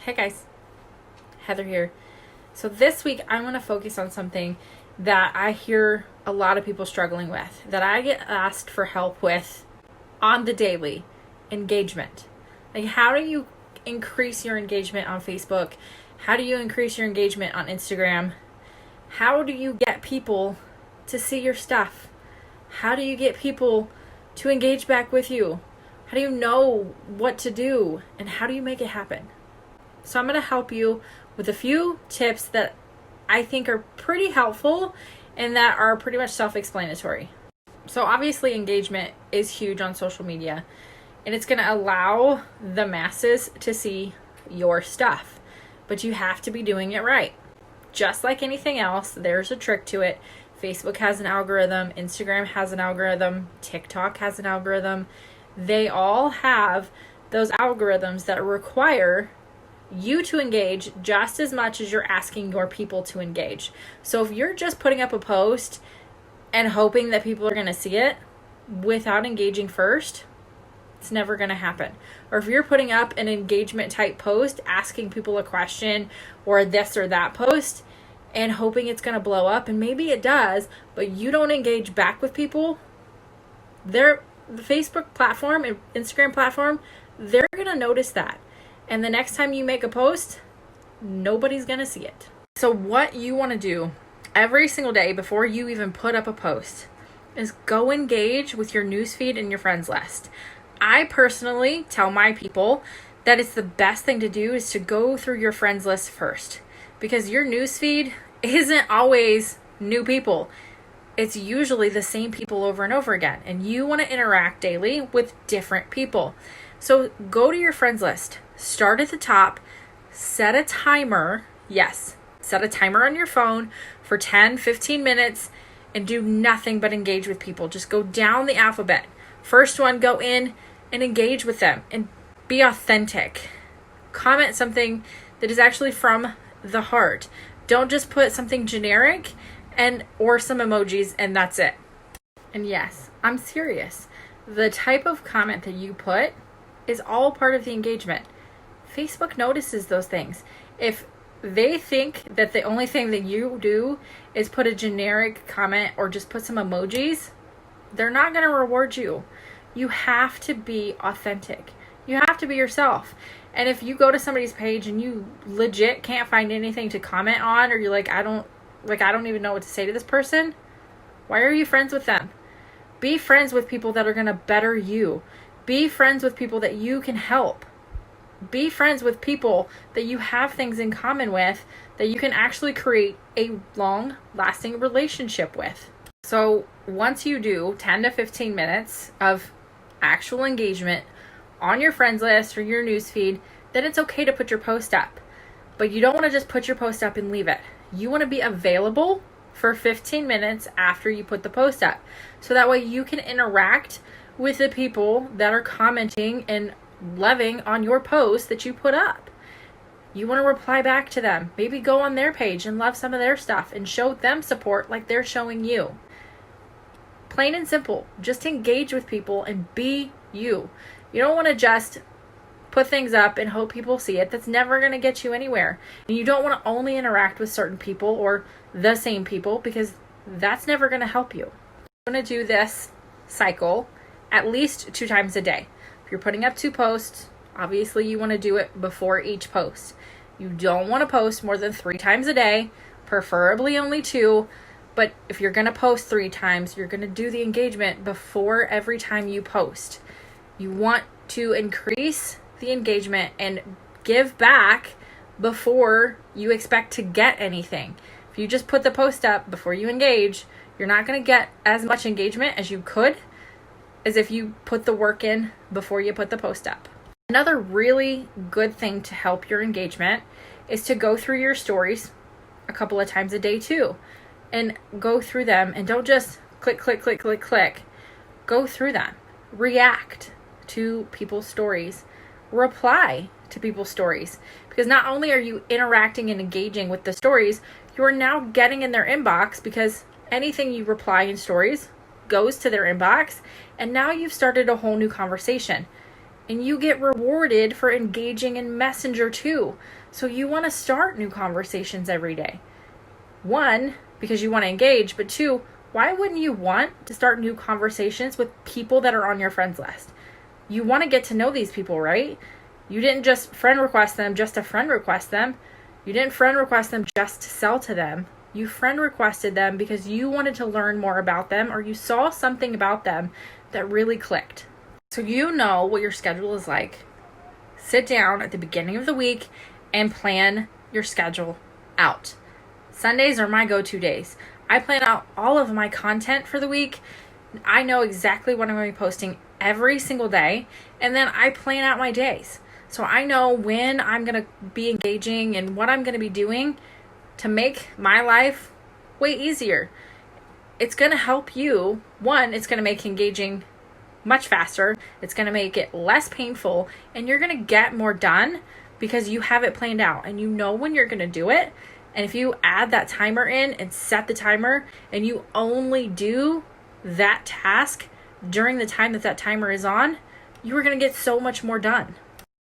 Hey guys, Heather here. So this week I'm going to focus on something that I hear a lot of people struggling with, that I get asked for help with on the daily: engagement. Like, how do you increase your engagement on Facebook? How do you increase your engagement on Instagram? How do you get people to see your stuff? How do you get people to engage back with you? How do you know what to do? And how do you make it happen? So I'm going to help you with a few tips that I think are pretty helpful and that are pretty much self-explanatory. So obviously engagement is huge on social media, and it's going to allow the masses to see your stuff. But you have to be doing it right. Just like anything else, there's a trick to it. Facebook has an algorithm, Instagram has an algorithm, TikTok has an algorithm. They all have those algorithms that require you to engage just as much as you're asking your people to engage. So if you're just putting up a post and hoping that people are going to see it without engaging first, it's never going to happen. Or if you're putting up an engagement type post, asking people a question or this or that post and hoping it's going to blow up, and maybe it does, but you don't engage back with people, the Facebook platform and Instagram platform, they're going to notice that. And the next time you make a post, nobody's going to see it. So what you want to do every single day before you even put up a post is go engage with your newsfeed and your friends list. I personally tell my people that it's the best thing to do is to go through your friends list first, because your newsfeed isn't always new people. It's usually the same people over and over again, and you want to interact daily with different people. So go to your friends list. Start at the top, set a timer. Yes, set a timer on your phone for 10, 15 minutes and do nothing but engage with people. Just go down the alphabet. First one, go in and engage with them and be authentic. Comment something that is actually from the heart. Don't just put something generic or some emojis and that's it. And yes, I'm serious. The type of comment that you put is all part of the engagement. Facebook notices those things. If they think that the only thing that you do is put a generic comment or just put some emojis, they're not going to reward you. You have to be authentic. You have to be yourself. And if you go to somebody's page and you legit can't find anything to comment on, or you're like, I don't even know what to say to this person, why are you friends with them? Be friends with people that are going to better you. Be friends with people that you can help. Be friends with people that you have things in common with, that you can actually create a long-lasting relationship with. So once you do 10 to 15 minutes of actual engagement on your friends list or your newsfeed, then it's okay to put your post up. But you don't want to just put your post up and leave it. You want to be available for 15 minutes after you put the post up. So that way you can interact with the people that are commenting and loving on your post that you put up. You want to reply back to them. Maybe go on their page and love some of their stuff and show them support like they're showing you. Plain and simple. Just engage with people and be you. You don't want to just put things up and hope people see it. That's never going to get you anywhere. And you don't want to only interact with certain people or the same people, because that's never going to help you. You want to do this cycle at least 2 times a day. If you're putting up 2 posts, obviously you want to do it before each post. You don't want to post more than 3 times a day, preferably only 2. But if you're going to post 3 times, you're going to do the engagement before every time you post. You want to increase the engagement and give back before you expect to get anything. If you just put the post up before you engage, you're not going to get as much engagement as you could as if you put the work in before you put the post up. Another really good thing to help your engagement is to go through your stories a couple of times a day too. And go through them, and don't just click. Go through them. React to people's stories. Reply to people's stories. Because not only are you interacting and engaging with the stories, you are now getting in their inbox, because anything you reply in stories goes to their inbox, and now you've started a whole new conversation. And you get rewarded for engaging in Messenger too. So you want to start new conversations every day. One, because you want to engage, but two, why wouldn't you want to start new conversations with people that are on your friends list? You want to get to know these people, right? You didn't just friend request them just to friend request them. You didn't friend request them just to sell to them. You friend requested them because you wanted to learn more about them, or you saw something about them that really clicked. So you know what your schedule is like. Sit down at the beginning of the week and plan your schedule out. Sundays are my go-to days. I plan out all of my content for the week. I know exactly what I'm going to be posting every single day, and then I plan out my days. So I know when I'm going to be engaging and what I'm going to be doing to make my life way easier. It's going to help you. One, it's going to make engaging much faster. It's going to make it less painful, and you're going to get more done because you have it planned out and you know when you're going to do it. And if you add that timer in and set the timer and you only do that task during the time that that timer is on, you are going to get so much more done.